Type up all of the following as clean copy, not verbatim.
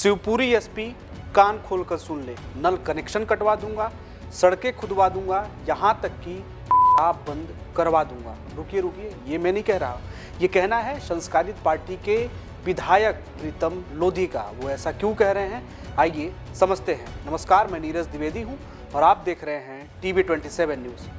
Shivpuri SP कान खोलकर सुन ले, नल connection कटवा दूंगा, सड़कें खुदवा दूंगा, यहाँ तक कि आप बंद करवा दूंगा। रुकिए, ये मैं नहीं कह रहा, ये कहना है संस्कारित पार्टी के विधायक प्रीतम लोधी का। वो ऐसा क्यों कह रहे हैं, आइए समझते हैं। नमस्कार, मैं नीरज द्विवेदी हूँ और आप देख रहे हैं TV27 न्यूज़।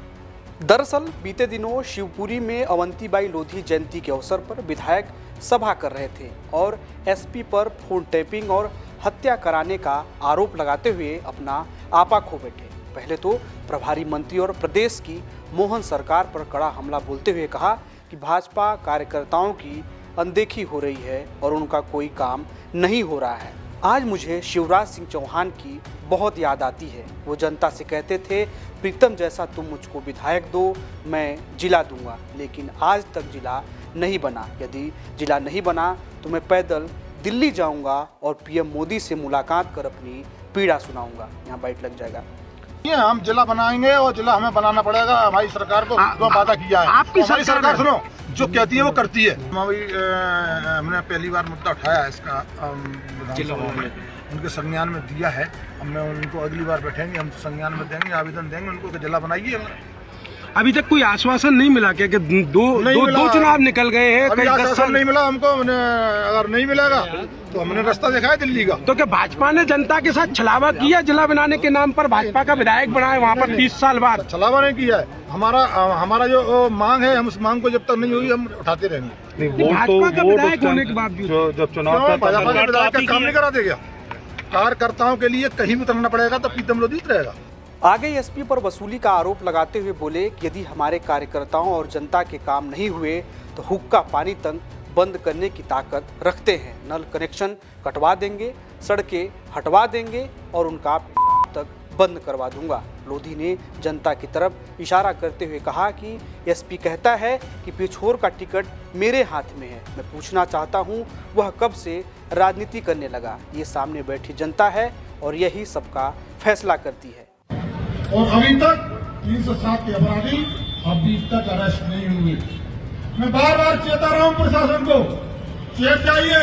दरअसल बीते दिनों शिवपुरी में अवंतीबाई लोधी जयंती के अवसर पर विधायक सभा कर रहे थे और एसपी पर फोन टैपिंग और हत्या कराने का आरोप लगाते हुए अपना आपा खो बैठे। पहले तो प्रभारी मंत्री और प्रदेश की मोहन सरकार पर कड़ा हमला बोलते हुए कहा कि भाजपा कार्यकर्ताओं की अनदेखी हो रही है और उनका कोई काम नहीं हो रहा है। आज मुझे शिवराज सिंह चौहान की बहुत याद आती है। वो जनता से कहते थे, प्रीतम जैसा तुम मुझको विधायक दो, मैं जिला दूंगा, लेकिन आज तक जिला नहीं बना। यदि जिला नहीं बना तो मैं पैदल दिल्ली जाऊंगा और पीएम मोदी से मुलाकात कर अपनी पीड़ा सुनाऊंगा। यहाँ बाइट लग जाएगा। ये हम जिला बनाएंगे और जिला हमें बनाना पड़ेगा। हमारी सरकार को जो वादा किया है, आपकी सरकार सुनो, जो कहती है वो करती है। हमने पहली बार मुद्दा उठाया इसका, उनके संज्ञान में दिया है। अब मैं उनको अगली बार बैठेंगे, हम संज्ञान में देंगे, आवेदन देंगे उनको कि जिला बनाइए। अभी तक कोई आश्वासन नहीं मिला क्या कि दो चुनाव निकल गए हैं, अभी आश्वासन नहीं मिला हमको। अगर नहीं मिलेगा तो हमने रास्ता देखा है दिल्ली का। तो क्या भाजपा ने जनता के साथ छलावा किया? जिला बनाने के नाम पर भाजपा का विधायक बनाए वहाँ पर 30 साल बाद। छलावा नहीं किया है। हमारा जो मांग है, हम उस मांग को जब तक नहीं होगी हम उठाते रहेंगे। भाजपा का विधायक होने के बावजूद जब चुनाव भाजपा का विधायक का काम नहीं करा देगा, कार्यकर्ताओं के लिए कहीं भी उतरना पड़ेगा तो प्रीतम लोधी उतरेगा। आगे एसपी पर वसूली का आरोप लगाते हुए बोले कि यदि हमारे कार्यकर्ताओं और जनता के काम नहीं हुए तो हुक्का पानी तक बंद करने की ताकत रखते हैं। नल कनेक्शन कटवा देंगे, सड़कें हटवा देंगे और उनका तक बंद करवा दूंगा। लोधी ने जनता की तरफ इशारा करते हुए कहा कि एसपी कहता है कि पिछोर का टिकट मेरे हाथ में है। मैं पूछना चाहता हूं, वह कब से राजनीति करने लगा? ये सामने बैठी जनता है और यही सबका फैसला करती है। और अभी तक 307 के अपराधी अभी तक अरेस्ट नहीं हुए। मैं बार बार चेता रहा हूं प्रशासन को, चेत जाइए।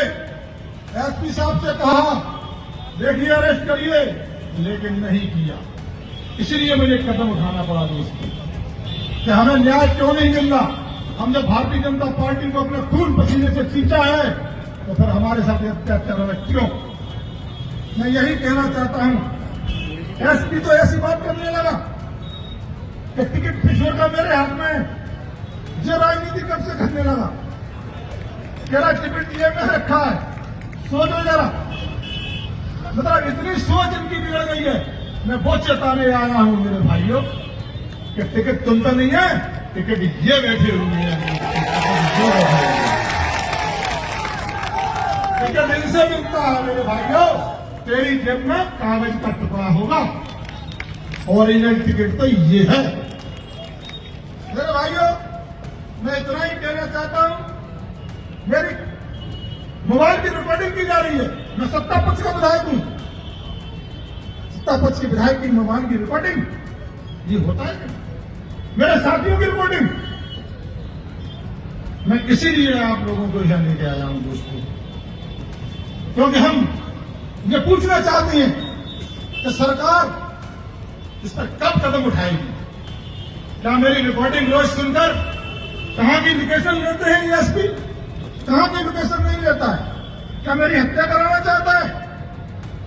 एसपी साहब से कहा देखिए अरेस्ट करिए, लेकिन नहीं किया। इसलिए मुझे कदम उठाना पड़ा दोस्तों कि हमें न्याय क्यों नहीं मिल रहा। हम जब भारतीय जनता पार्टी को अपने खून पसीने से सींचा है तो फिर हमारे साथ अत्याचार हो रहा क्यों? मैं यही कहना चाहता हूं। एसपी तो ऐसी बात करने लगा कि टिकट पिछोड़ का मेरे हाथ में, जो राजनीति कब से करने लगा। कह रहा टिकट ये में रखा है। सोचो जरा, मतलब इतनी सोच इनकी बिगड़ गई है। मैं वो चेताने आया हूं मेरे भाइयों कि टिकट तुम तो नहीं है, टिकट ये बैठे हुए हैं। टिकट इनसे मिलता है मेरे भाइयों। तेरी जेब में कागज का टुकड़ा होगा, ओरिजिनल टिकट तो ये है। मेरे भाइयों, मैं इतना ही कहना चाहता हूं, मेरी मोबाइल की रिकॉर्डिंग की जा रही है। मैं सत्ता पक्ष का विधायक हूं, सत्ता पक्ष के विधायक की मोबाइल की रिकॉर्डिंग ये होता है क्या? मेरे साथियों की रिकॉर्डिंग। मैं इसीलिए आप लोगों को यह लेके आया हूं दोस्तों, क्योंकि हम ये पूछना चाहती हैं कि सरकार इस पर कब कदम उठाएगी। क्या मेरी रिकॉर्डिंग रोज सुनकर कहां की लोकेशन लेते हैं ये एसपी? कहां की लोकेशन नहीं लेता है? क्या मेरी हत्या कराना चाहता है?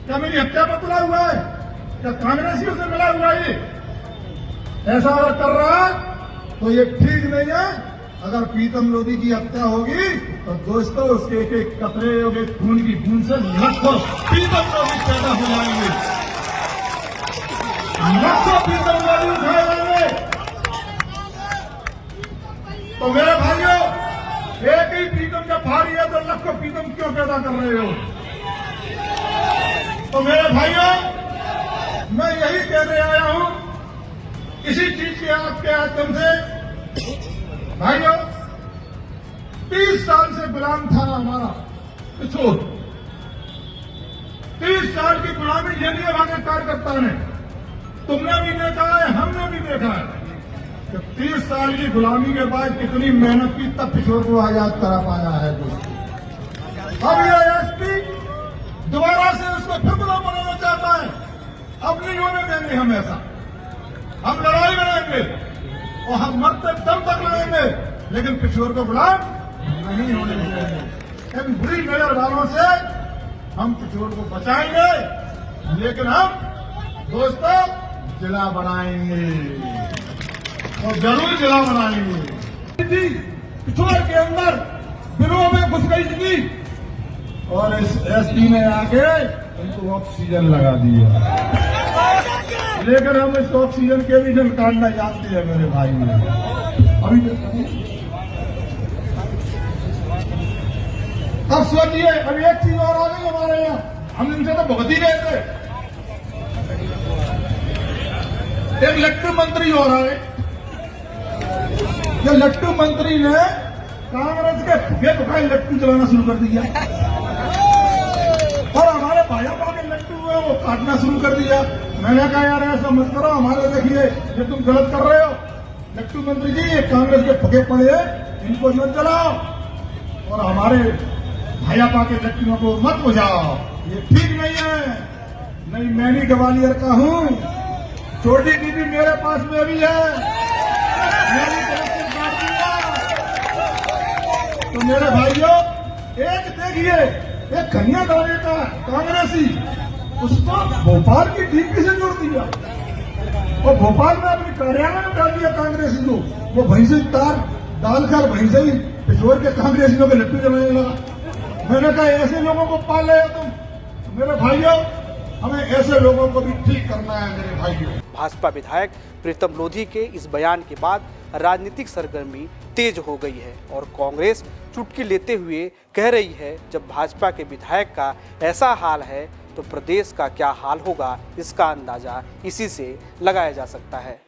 क्या मेरी हत्या पर तुला हुआ है? क्या कांग्रेसियों से मिला हुआ है? ऐसा अगर कर रहा है तो ये ठीक नहीं है। अगर प्रीतम लोधी की हत्या होगी तो दोस्तों उसके एक एक कतरे और एक खून की बूंद से लाखों प्रीतम लोधी पैदा हो जाएंगे, लाखों प्रीतम लोधी उठाए जाएंगे। तो मेरे भाइयों, एक ही प्रीतम जब भारी है तो लाखों प्रीतम क्यों पैदा कर रहे हो? तो मेरे भाइयों, मैं यही कहने आया हूं, इसी चीज के आपके माध्यम से भाइयों, 30 साल से गुलाम था हमारा पिछोड़। 30 साल की गुलामी झेली है हमारे कार्यकर्ता ने। तुमने भी देखा है, हमने भी देखा है कि 30 साल की गुलामी के बाद कितनी मेहनत की तब पिछोड़ को आजाद करा पाया है दोस्तों। अब यह एसपी दोबारा से को फिर गुलाम बनाना चाहता है। अब नहीं होने देंगे हम ऐसा। हम लड़ाई लड़ेंगे और हम मरते दम तक लड़ेंगे, लेकिन किशोर को गुलाम नहीं होने देंगे। इन बुरी नजर वालों से हम किशोर को बचाएंगे, लेकिन हम दोस्तों जिला बनाएंगे और जरूर जिला बनाएंगे। किशोर के अंदर दिलों में घुस गई थी और इस एसपी ने आके उनको ऑक्सीजन लगा दिया, लेकिन हम इस ऑक्सीजन के भी निकालना जानते हैं मेरे भाई। अभी अब सोचिए, अभी एक चीज और आ गई हमारे यहाँ, हम इनसे तो बहुत ही गए थे। एक लट्टू मंत्री हो रहा है, ये लट्टू मंत्री ने कांग्रेस के फुके फुकाए लट्टू चलाना शुरू कर दिया और हमारे भाजपा के लट्टू है वो काटना शुरू कर दिया। मैंने कहा यार ऐसा मत करो, हमारे देखिए ये तुम गलत कर रहे हो। लट्टू मंत्री जी ये कांग्रेस के फुके पड़े हैं, इनको मत चलाओ और हमारे भाजपा के लट्टुओं को मत बुझाओ, ये ठीक नहीं है। नहीं, मैं भी ग्वालियर का हूँ, छोटी दीदी मेरे पास में भी है, मैं भी कलेक्शन काट दूंगा। तो मेरे भाइयों, एक देखिए एक कन्या दाने का कांग्रेसी, उसको भोपाल की डीपी से जोड़ दिया और भोपाल में अपने कार्यालय में डाल दिया कांग्रेसी को। वो भैंसे तार डालकर भैंसे ही किशोर के कांग्रेसियों के लट्टू जमाने लगा। मैंने कहा ऐसे लोगों को पाल रहे हो तुम। मेरे भाइयों, हमें ऐसे लोगों को भी ठीक करना है मेरे भाइयों। भाजपा विधायक प्रीतम लोधी के इस बयान के बाद राजनीतिक सरगर्मी तेज हो गई है और कांग्रेस चुटकी लेते हुए कह रही है, जब भाजपा के विधायक का ऐसा हाल है तो प्रदेश का क्या हाल होगा, इसका अंदाजा इसी से लगाया जा सकता है।